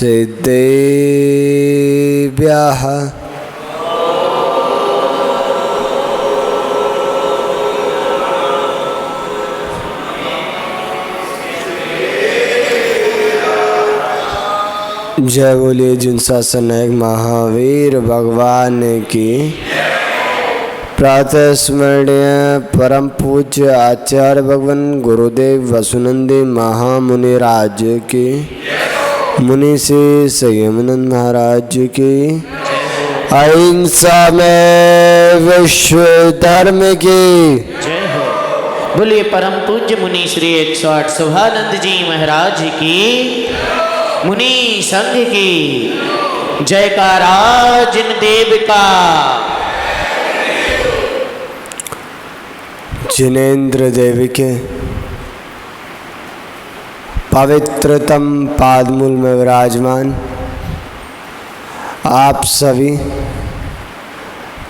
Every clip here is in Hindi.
सिद्धेभ्यः जय बोलिए जिनसा नायक महावीर भगवान की। प्रातः स्मरणीय परम पूज्य आचार्य भगवान गुरुदेव वसुनंदी महामुनिराज की, मुनि श्री संयमानंद महाराज की, अहिंसा में विश्व धर्म की जय हो। बोलिए परम पूज्य मुनि श्री 108 शोभानंद जी महाराज की, मुनि संघ की जयकारा जिन देव का। जिनेन्द्र देवी के पवित्रतम पादमूल में विराजमान आप सभी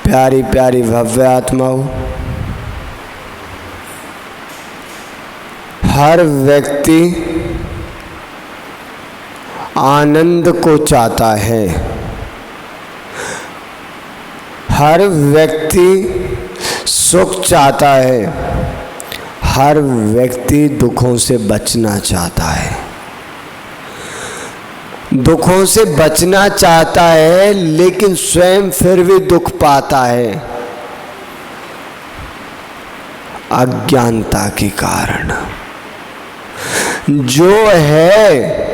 प्यारी प्यारी भव्य आत्माओं, हर व्यक्ति आनंद को चाहता है, हर व्यक्ति सुख चाहता है, हर व्यक्ति दुखों से बचना चाहता है, दुखों से बचना चाहता है, लेकिन स्वयं फिर भी दुख पाता है अज्ञानता के कारण। जो है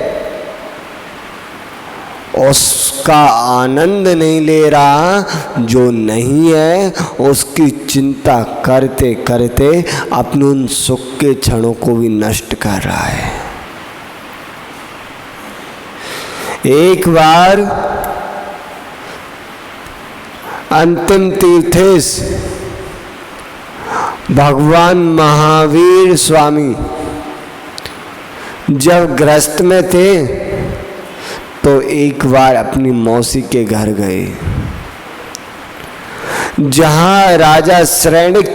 उसका आनंद नहीं ले रहा, जो नहीं है उसकी चिंता करते करते अपने उन सुख के क्षणों को भी नष्ट कर रहा है। एक बार अंतिम तीर्थेश भगवान महावीर स्वामी जब ग्रस्त में थे तो एक बार अपनी मौसी के घर गए, जहां राजा श्रेणिक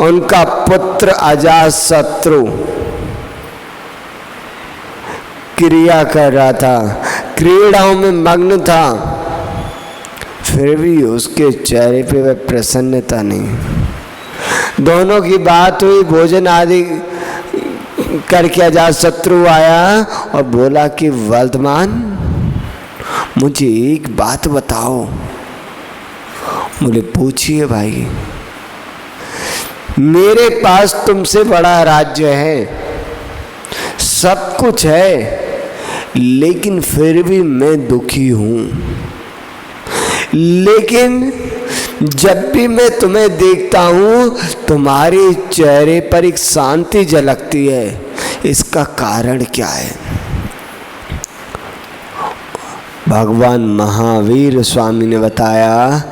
उनका पुत्र अजातशत्रु क्रिया कर रहा था, क्रीड़ाओं में मग्न था, फिर भी उसके चेहरे पे वह प्रसन्नता नहीं। दोनों की बात हुई, भोजन आदि करके अजातशत्रु आया और बोला कि वर्धमान मुझे एक बात बताओ। बोले पूछिए भाई। मेरे पास तुमसे बड़ा राज्य है, सब कुछ है, लेकिन फिर भी मैं दुखी हूं। लेकिन जब भी मैं तुम्हें देखता हूं तुम्हारे चेहरे पर एक शांति झलकती है, इसका कारण क्या है? भगवान महावीर स्वामी ने बताया,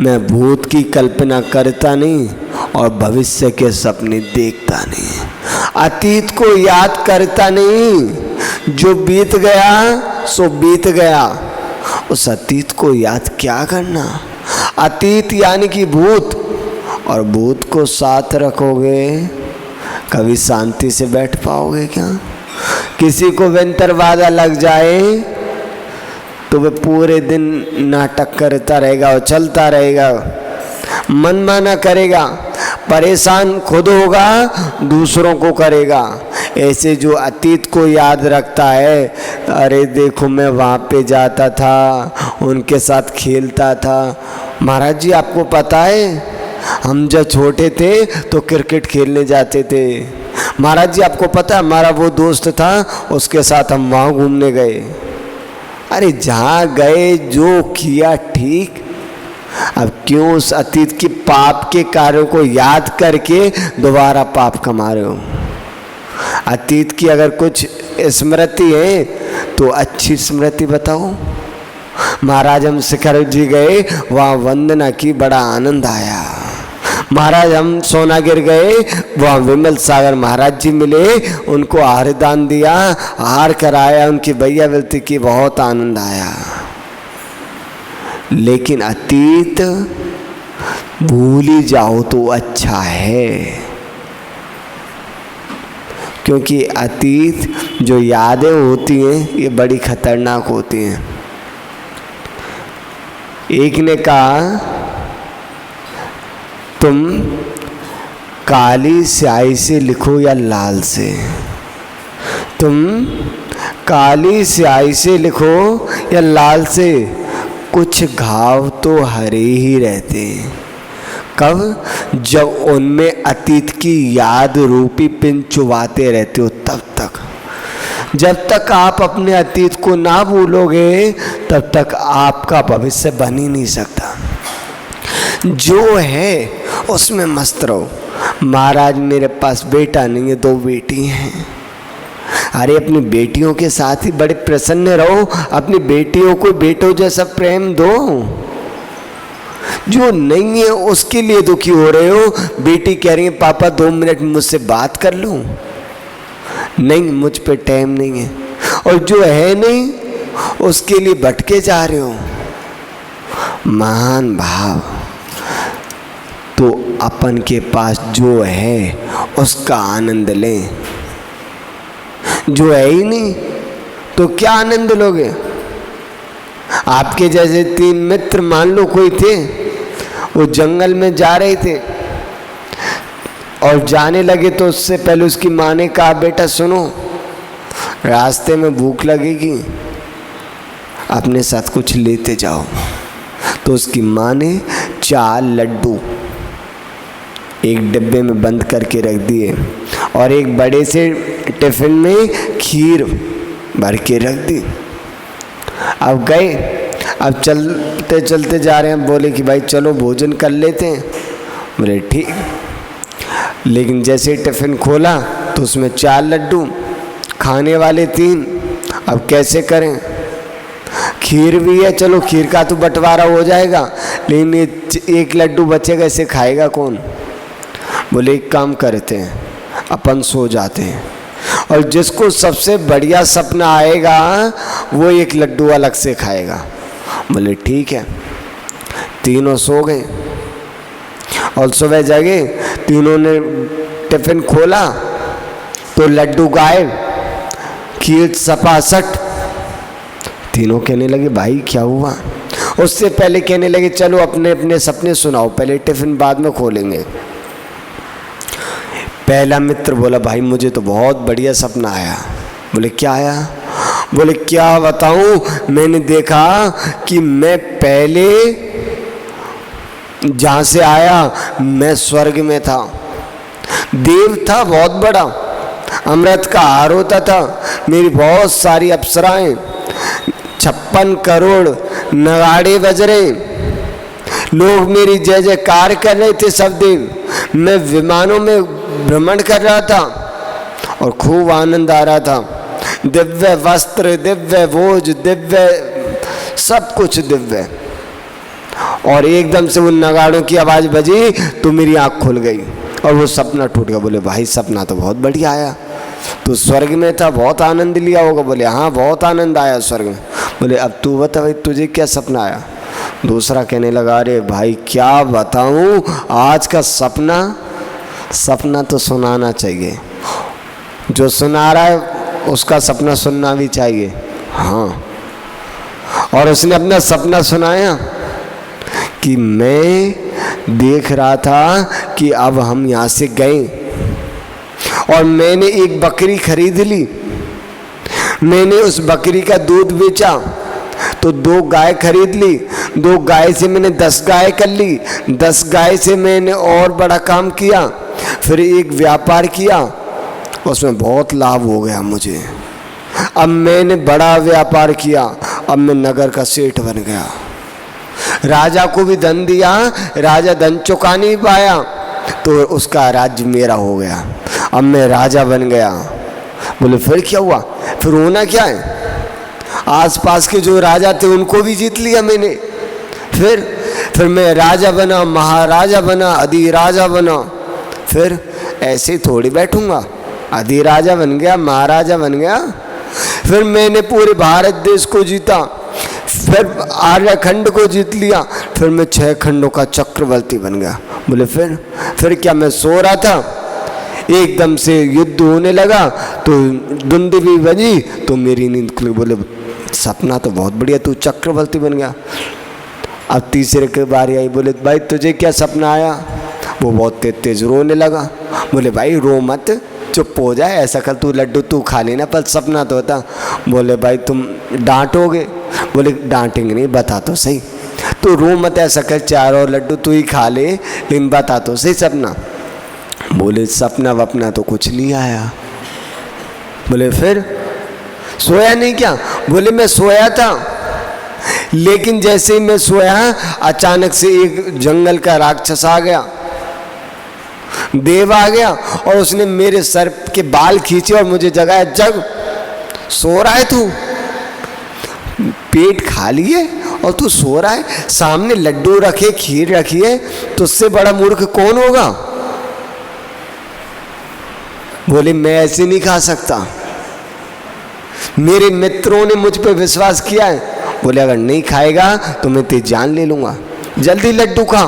मैं भूत की कल्पना करता नहीं और भविष्य के सपने देखता नहीं, अतीत को याद करता नहीं, जो बीत गया सो बीत गया, उस अतीत को याद क्या करना। अतीत यानी कि भूत, और भूत को साथ रखोगे कभी शांति से बैठ पाओगे क्या? किसी को व्यंतरवादा लग जाए तो वह पूरे दिन नाटक करता रहेगा और चलता रहेगा, मनमाना करेगा, परेशान खुद होगा, दूसरों को करेगा। ऐसे जो अतीत को याद रखता है, अरे देखो मैं वहाँ पे जाता था, उनके साथ खेलता था। महाराज जी आपको पता है हम जब छोटे थे तो क्रिकेट खेलने जाते थे। महाराज जी आपको पता है हमारा वो दोस्त था, उसके साथ हम वहाँ घूमने गए। अरे जहाँ गए जो किया ठीक, अब क्यों उस अतीत की पाप के कार्यों को याद करके दोबारा पाप कमा रहे हो? अतीत की अगर कुछ स्मृति है तो अच्छी स्मृति बताओ। महाराज हम शिखर जी गए, वहाँ वंदना की, बड़ा आनंद आया। महाराज हम सोनागिर गए, वहाँ विमल सागर महाराज जी मिले, उनको आहार दान दिया, आहार कराया, उनकी भैया विलती की, बहुत आनंद आया। लेकिन अतीत भूल ही जाओ तो अच्छा है, क्योंकि अतीत जो यादें होती हैं ये बड़ी खतरनाक होती हैं। एक ने कहा तुम काली स्याही से लिखो या लाल से, तुम काली स्याही से लिखो या लाल से, कुछ घाव तो हरे ही रहते हैं। कब? जब उनमें अतीत की याद रूपी पिन चुभाते रहते हो तब तक। जब तक आप अपने अतीत को ना भूलोगे तब तक आपका भविष्य बन ही नहीं सकता। जो है उसमें मस्त रहो। महाराज मेरे पास बेटा नहीं है, 2 बेटी हैं। अरे अपनी बेटियों के साथ ही बड़े प्रसन्न रहो, अपनी बेटियों को बेटों जैसा प्रेम दो। जो नहीं है उसके लिए दुखी हो रहे हो। बेटी कह रही है पापा 2 मिनट मुझसे बात कर लूं, नहीं मुझ पे टाइम नहीं है। और जो है नहीं उसके लिए भटके जा रहे हो। महान भाव। तो अपन के पास जो है उसका आनंद लें। जो है ही नहीं तो क्या आनंद लोगे? आपके जैसे 3 मित्र मान लो कोई थे, वो जंगल में जा रहे थे और जाने लगे तो उससे पहले उसकी माँ ने कहा बेटा सुनो, रास्ते में भूख लगेगी, अपने साथ कुछ लेते जाओ। तो उसकी माँ ने 4 लड्डू एक डिब्बे में बंद करके रख दिए और एक बड़े से टिफिन में खीर भर के रख दी। अब गए, अब चलते चलते जा रहे हैं, बोले कि भाई चलो भोजन कर लेते हैं। बोले ठीक। लेकिन जैसे ही टिफिन खोला तो उसमें 4 लड्डू, खाने वाले 3। अब कैसे करें? खीर भी है, चलो खीर का तो बंटवारा हो जाएगा, लेकिन ये 1 लड्डू बचेगा, इसे खाएगा कौन? बोले एक काम करते हैं, अपन सो जाते हैं और जिसको सबसे बढ़िया सपना आएगा वो 1 लड्डू अलग से खाएगा। बोले ठीक है। तीनों सो गए और सुबह जगे, तीनों ने टिफिन खोला तो लड्डू गायब, खीर सपासट। तीनों कहने लगे भाई क्या हुआ? उससे पहले कहने लगे चलो अपने अपने सपने सुनाओ, पहले टिफिन बाद में खोलेंगे। पहला मित्र बोला भाई मुझे तो बहुत बढ़िया सपना आया। बोले क्या आया? बोले क्या बताऊं, मैंने देखा कि मैं पहले जहाँ से आया मैं स्वर्ग में था, देव था बहुत बड़ा, अमृत का हार होता था, मेरी बहुत सारी अप्सराएं, 56 करोड़ नगाड़े बज रहे, लोग मेरी जय जयकार कर रहे थे सब देव, मैं विमानों में भ्रमण कर रहा था और खूब आनंद आ रहा था। दिव्य वस्त्र, दिव्य भोज, दिव्य सब कुछ दिव्य। और एकदम से उन नगाड़ों की आवाज़ बजी तो मेरी आँख खुल गई और वो सपना टूट गया। बोले भाई सपना तो बहुत बढ़िया आया, तो स्वर्ग में था, बहुत आनंद लिया होगा। बोले हाँ बहुत आनंद आया स्वर्ग में। बोले अब तू बता भाई तुझे क्या सपना आया? दूसरा कहने लगा अरे भाई क्या बताऊँ, आज का सपना तो सुनाना चाहिए, जो सुना रहा है उसका सपना सुनना भी चाहिए। हाँ, और उसने अपना सपना सुनाया कि मैं देख रहा था कि अब हम यहाँ से गए और मैंने एक बकरी खरीद ली, मैंने उस बकरी का दूध बेचा तो 2 गाय खरीद ली, 2 गाय से मैंने 10 गाय कर ली, 10 गाय से मैंने और बड़ा काम किया, फिर एक व्यापार किया, उसमें बहुत लाभ हो गया मुझे। अब मैंने बड़ा व्यापार किया, अब मैं नगर का सेठ बन गया, राजा को भी धन दिया, राजा धन चुका नहीं पाया तो उसका राज्य मेरा हो गया, अब मैं राजा बन गया। बोले फिर क्या हुआ? फिर होना क्या है, आसपास के जो राजा थे उनको भी जीत लिया मैंने, फिर मैं राजा बना, महाराजा बना, अधिराजा बना। फिर ऐसे थोड़ी बैठूंगा, अधिराजा बन गया, महाराजा बन गया, फिर मैंने पूरे भारत देश को जीता, फिर आर्यखंड को जीत लिया, फिर मैं 6 खंडों का चक्रवर्ती बन गया। बोले फिर क्या मैं सो रहा था? एकदम से युद्ध होने लगा तो दुंदुभी बजी तो मेरी नींद खुली। बोले सपना तो बहुत बढ़िया, तू चक्रवर्ती बन गया। अब तीसरे की बारी आई, बोले भाई तुझे क्या सपना आया? वो बहुत तेज तेज रोने लगा। बोले भाई रो मत, चुप हो जाए, ऐसा कर तू लड्डू तू खा लेना, पर सपना तो होता। बोले भाई तुम डांटोगे? बोले डांटेंगे नहीं, बता तो सही, तू रो मत, ऐसा कर 4 और लड्डू तू ही खा ले, लेकिन बता तो सही सपना। बोले सपना वपना तो कुछ नहीं आया। बोले फिर सोया नहीं क्या? बोले मैं सोया था, लेकिन जैसे ही मैं सोया अचानक से एक जंगल का राक्षस आ गया, देव आ गया, और उसने मेरे सर के बाल खींचे और मुझे जगाया। जग, सो रहा है तू, पेट खाली है और तू सो रहा है, सामने लड्डू रखे, खीर रखी है, तुझसे बड़ा मूर्ख कौन होगा? बोले मैं ऐसे नहीं खा सकता, मेरे मित्रों ने मुझ पर विश्वास किया है। बोले अगर नहीं खाएगा तो मैं तेरी जान ले लूंगा, जल्दी लड्डू खा।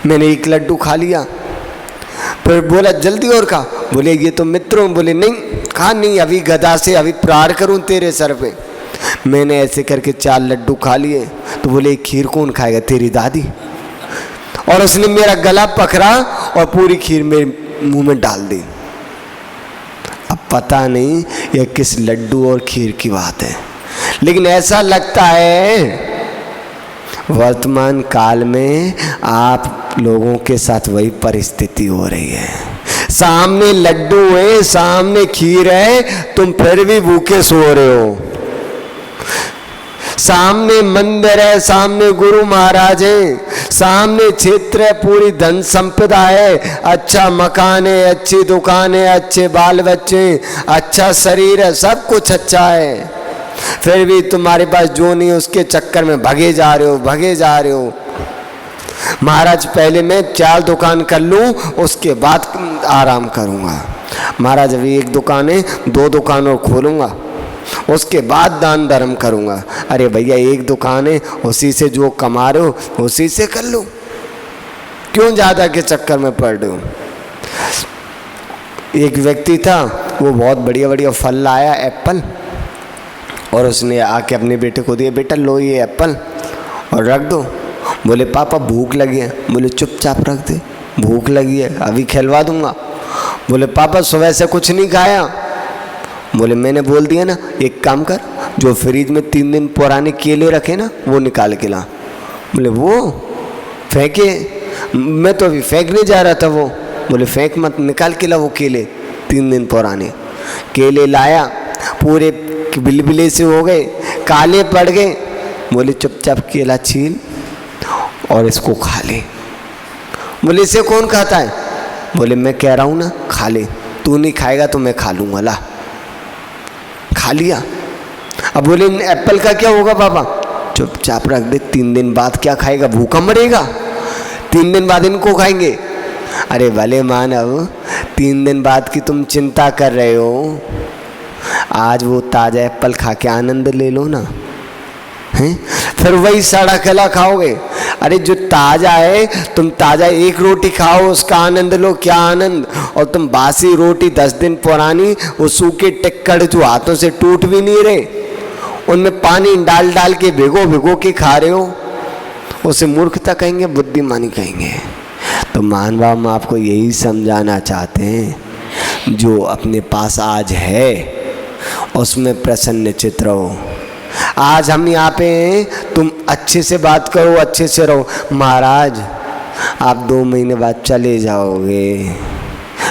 मैंने एक लड्डू खा लिया, फिर बोला जल्दी और खा। बोले ये तो मित्रों, बोले नहीं खा, नहीं अभी गदा से अभी प्रहार करूं तेरे सर पे। मैंने ऐसे करके 4 लड्डू खा लिए। तो बोले खीर कौन खाएगा? तेरी दादी। और उसने मेरा गला पकड़ा और पूरी खीर मेरे मुंह में डाल दी। अब पता नहीं यह किस लड्डू और खीर की बात है, लेकिन ऐसा लगता है वर्तमान काल में आप लोगों के साथ वही परिस्थिति हो रही है। सामने लड्डू है, सामने खीर है, तुम फिर भी भूखे सो रहे हो। सामने मंदिर है, सामने गुरु महाराज है, सामने क्षेत्र है, पूरी धन संपदा है, अच्छा मकान है, अच्छी दुकान है, अच्छे बाल बच्चे, अच्छा शरीर है, सब कुछ अच्छा है, फिर भी तुम्हारे पास जो नहीं उसके चक्कर में भगे जा रहे हो, भगे जा रहे हो। महाराज पहले मैं 4 दुकान कर लूं, उसके बाद आराम करूंगा। महाराज अभी 1 दुकान है, 2 दुकान और खोलूंगा, उसके बाद दान धर्म करूंगा। अरे भैया 1 दुकान है, उसी से जो कमा रहे हो उसी से कर लो, क्यों ज़्यादा के चक्कर में पड़ रहे हो। एक व्यक्ति था, वो बहुत बढ़िया बढ़िया फल लाया, एप्पल, और उसने आके अपने बेटे को दिया, बेटा लो ये एप्पल और रख दो। बोले पापा भूख लगी है। बोले चुपचाप रख दे, भूख लगी है अभी खिलवा दूंगा। बोले पापा सुबह से कुछ नहीं खाया। बोले मैंने बोल दिया ना, एक काम कर, जो फ्रिज में 3 दिन पुराने केले रखे ना वो निकाल के ला। बोले वो फेंके? मैं तो अभी फेंकने जा रहा था वो। बोले फेंक मत, निकाल के ला वो केले, 3 दिन पुराने केले लाया, पूरे बिलबिले से हो गए, काले पड़ गए। बोले चुपचाप केला छील और इसको खा ले। बोले इसे कौन खाता है? बोले मैं कह रहा हूँ ना खा ले, तू नहीं खाएगा तो मैं खा लूँगा, ला खा लिया। अब बोले एप्पल का क्या होगा पापा? चुपचाप रख दे, 3 दिन बाद क्या खाएगा, भूखा मरेगा, 3 दिन बाद इनको खाएंगे। अरे भले मानव, 3 दिन बाद की तुम चिंता कर रहे हो, आज वो ताज़ा एप्पल खा के आनंद ले लो ना, हैं? फिर वही सड़ा खिला खाओगे। अरे जो ताज़ा है, तुम ताज़ा 1 रोटी खाओ, उसका आनंद लो, क्या आनंद। और तुम बासी रोटी 10 दिन पुरानी, वो सूखे टिक्कड़ जो हाथों से टूट भी नहीं रहे, उनमें पानी डाल डाल के भिगो भिगो के खा रहे हो, उसे मूर्खता कहेंगे, बुद्धिमानी कहेंगे। तो मानव हम आपको यही समझाना चाहते हैं, जो अपने पास आज है उसमें प्रसन्नचित्त रहो। आज हम यहाँ पे हैं, तुम अच्छे से बात करो, अच्छे से रहो। महाराज आप 2 महीने बाद चले जाओगे,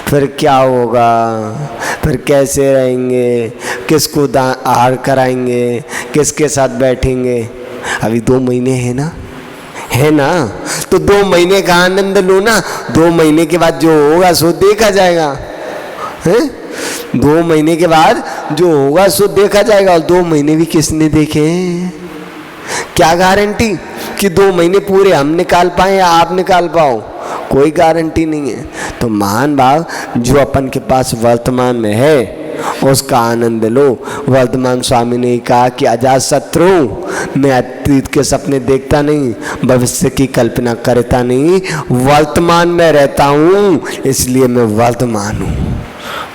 फिर क्या होगा, फिर कैसे रहेंगे, किसको आहार कराएंगे, किसके साथ बैठेंगे? अभी 2 महीने है ना, है ना, तो 2 महीने का आनंद लो ना। 2 महीने के बाद जो होगा सो देखा जाएगा, हैं? 2 महीने के बाद जो होगा सो देखा जाएगा। और 2 महीने भी किसने देखे हैं? क्या गारंटी कि 2 महीने पूरे हम निकाल पाए या आप निकाल पाओ? कोई गारंटी नहीं है। तो महान भाव जो अपन के पास वर्तमान में है उसका आनंद लो। वर्धमान स्वामी ने कहा कि अजातशत्रु, मैं अतीत के सपने देखता नहीं, भविष्य की कल्पना करता नहीं, वर्तमान में रहता हूँ, इसलिए मैं वर्तमान हूँ।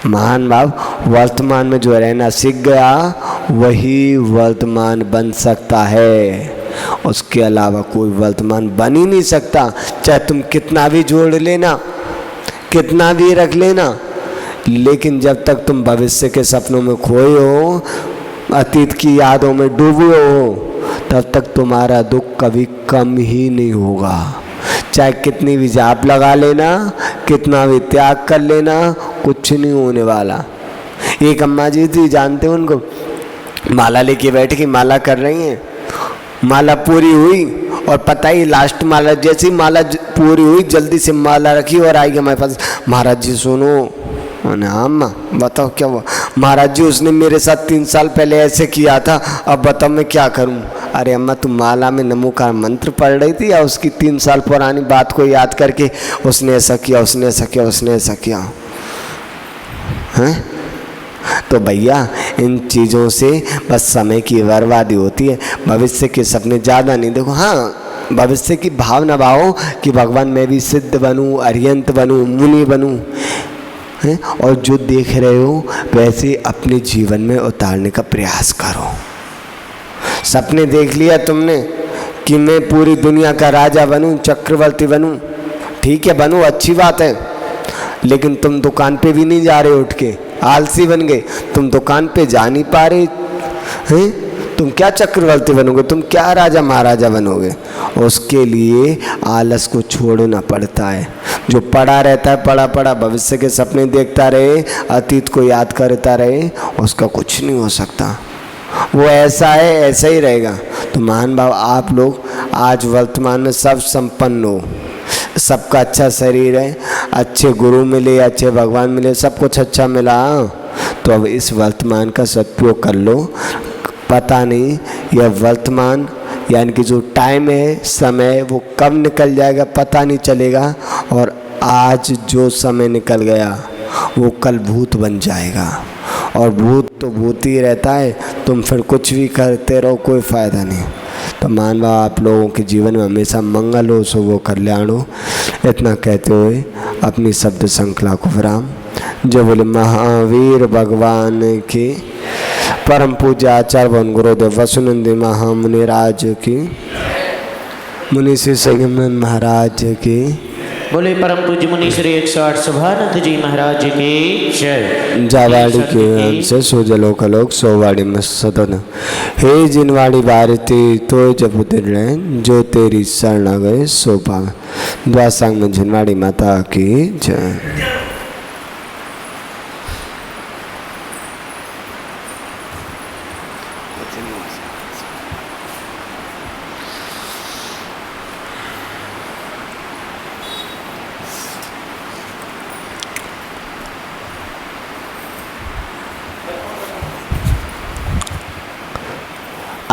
महान भाव, वर्तमान में जो रहना सीख गया वही वर्तमान बन सकता है, उसके अलावा कोई वर्तमान बन ही नहीं सकता। चाहे तुम कितना भी जोड़ लेना, कितना भी रख लेना, लेकिन जब तक तुम भविष्य के सपनों में खोए हो, अतीत की यादों में डूबे हो, तब तक तुम्हारा दुख कभी कम ही नहीं होगा। चाहे कितनी भी जाप लगा लेना, कितना भी त्याग कर लेना, कुछ नहीं होने वाला। एक अम्मा जी थी, जानते हो उनको, माला लेके बैठ के माला कर रही हैं, माला पूरी हुई और पता ही लास्ट माला, जैसी माला पूरी हुई जल्दी से माला रखी और आई हमारे पास, महाराज जी सुनो। हाँ अम्मा बताओ क्या हुआ? महाराज जी उसने मेरे साथ 3 साल पहले ऐसे किया था, अब बताओ मैं क्या करूं? अरे अम्मा तुम माला में नमो का मंत्र पढ़ रही थी या उसकी 3 साल पुरानी बात को याद करके उसने ऐसा किया, उसने ऐसा किया, उसने ऐसा किया? हैं? तो भैया इन चीज़ों से बस समय की बर्बादी होती है। भविष्य के सपने ज़्यादा नहीं देखो। हाँ, भविष्य की भावना भाव कि भगवान मैं भी सिद्ध बनूं, अरियंत बनूं, मुनि बनूं, हैं? और जो देख रहे हो वैसे अपने जीवन में उतारने का प्रयास करो। सपने देख लिया तुमने कि मैं पूरी दुनिया का राजा बनूं, चक्रवर्ती बनूं, ठीक है बनो, अच्छी बात है, लेकिन तुम दुकान पे भी नहीं जा रहे उठ के, आलसी बन गए। तुम दुकान पे जा नहीं पा रहे हैं, तुम क्या चक्रवर्ती बनोगे, तुम क्या राजा महाराजा बनोगे? उसके लिए आलस को छोड़ना पड़ता है। जो पड़ा रहता है पड़ा पड़ा, भविष्य के सपने देखता रहे, अतीत को याद करता रहे, उसका कुछ नहीं हो सकता। वो ऐसा है, ऐसा ही रहेगा। तो महान भाव, आप लोग आज वर्तमान में सब संपन्न हो, सबका अच्छा शरीर है, अच्छे गुरु मिले, अच्छे भगवान मिले, सब कुछ अच्छा मिला, तो अब इस वर्तमान का सदुपयोग कर लो। पता नहीं यह वर्तमान यानी कि जो टाइम है, समय, वो कब निकल जाएगा पता नहीं चलेगा, और आज जो समय निकल गया वो कल भूत बन जाएगा, और भूत तो भूत ही रहता है। तुम फिर कुछ भी करते रहो, कोई फ़ायदा नहीं। तो मान लो आप लोगों के जीवन में हमेशा मंगल हो, शुभ हो, कल्याण हो। इतना कहते हुए अपनी शब्द श्रृंखला को विराम। जो बोले महावीर भगवान के परम पूज्य आचार्य वन गुरुदेव वसुनंदी महामुनि राज की, मुनि श्री संगमन महाराज की, बोले परम पूज्य मुनि श्री 108 शोभानंद जी महाराज की जय। जावाड़ी के अंश सोजलो कलोक सोवाड़ी में सदन, हे जिनवाड़ी भारती तो जब दिन जो तेरी शरण गए सो पावे। द्वासांग में जिनवाड़ी माता की जय।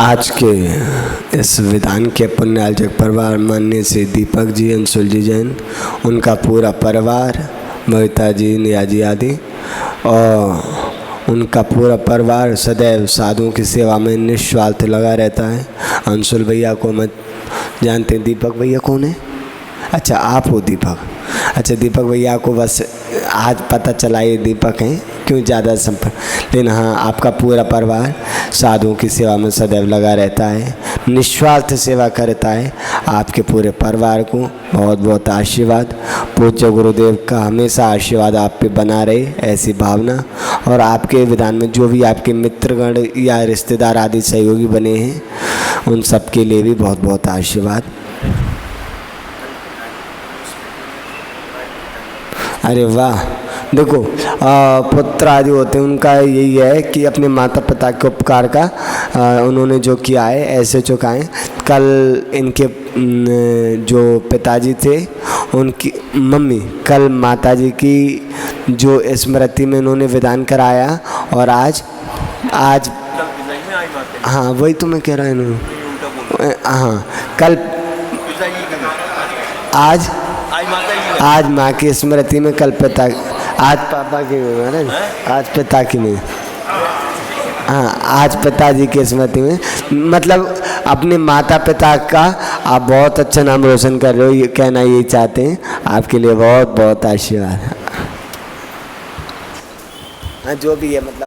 आज के इस विधान के पुण्यार्जक परिवार माननीय से दीपक जी, अंशुल जी जैन, उनका पूरा परिवार, बबीता जी, निया जी आदि, और उनका पूरा परिवार सदैव साधुओं की सेवा में निस्वार्थ लगा रहता है। अंशुल भैया को मैं जानते हैं, दीपक भैया कौन है? अच्छा आप हो दीपक। अच्छा दीपक भैया को बस आज पता चला ये दीपक हैं, क्यों ज़्यादा संपर्क, लेकिन हाँ आपका पूरा परिवार साधुओं की सेवा में सदैव लगा रहता है, निस्वार्थ सेवा करता है। आपके पूरे परिवार को बहुत बहुत आशीर्वाद। पूज्य गुरुदेव का हमेशा आशीर्वाद आप पे बना रहे, ऐसी भावना। और आपके विधान में जो भी आपके मित्रगण या रिश्तेदार आदि सहयोगी बने हैं, उन सब के लिए भी बहुत बहुत आशीर्वाद। अरे वाह, देखो पुत्र आदि होते हैं, उनका यही है कि अपने माता पिता के उपकार का उन्होंने जो किया है ऐसे चुकाएं। कल इनके जो पिताजी थे उनकी मम्मी, कल माताजी की जो स्मृति में उन्होंने विधान कराया, और आज हाँ वही तो मैं कह रहा हूँ। हाँ कल आज माँ की स्मृति में कल पिता, आज पापा की महाराज, आज पिता की नहीं। हाँ, आज पिताजी की स्मृति में, मतलब अपने माता पिता का आप बहुत अच्छा नाम रोशन कर रहे हो, ये कहना यही चाहते हैं। आपके लिए बहुत बहुत आशीर्वाद। हाँ, जो भी है मतलब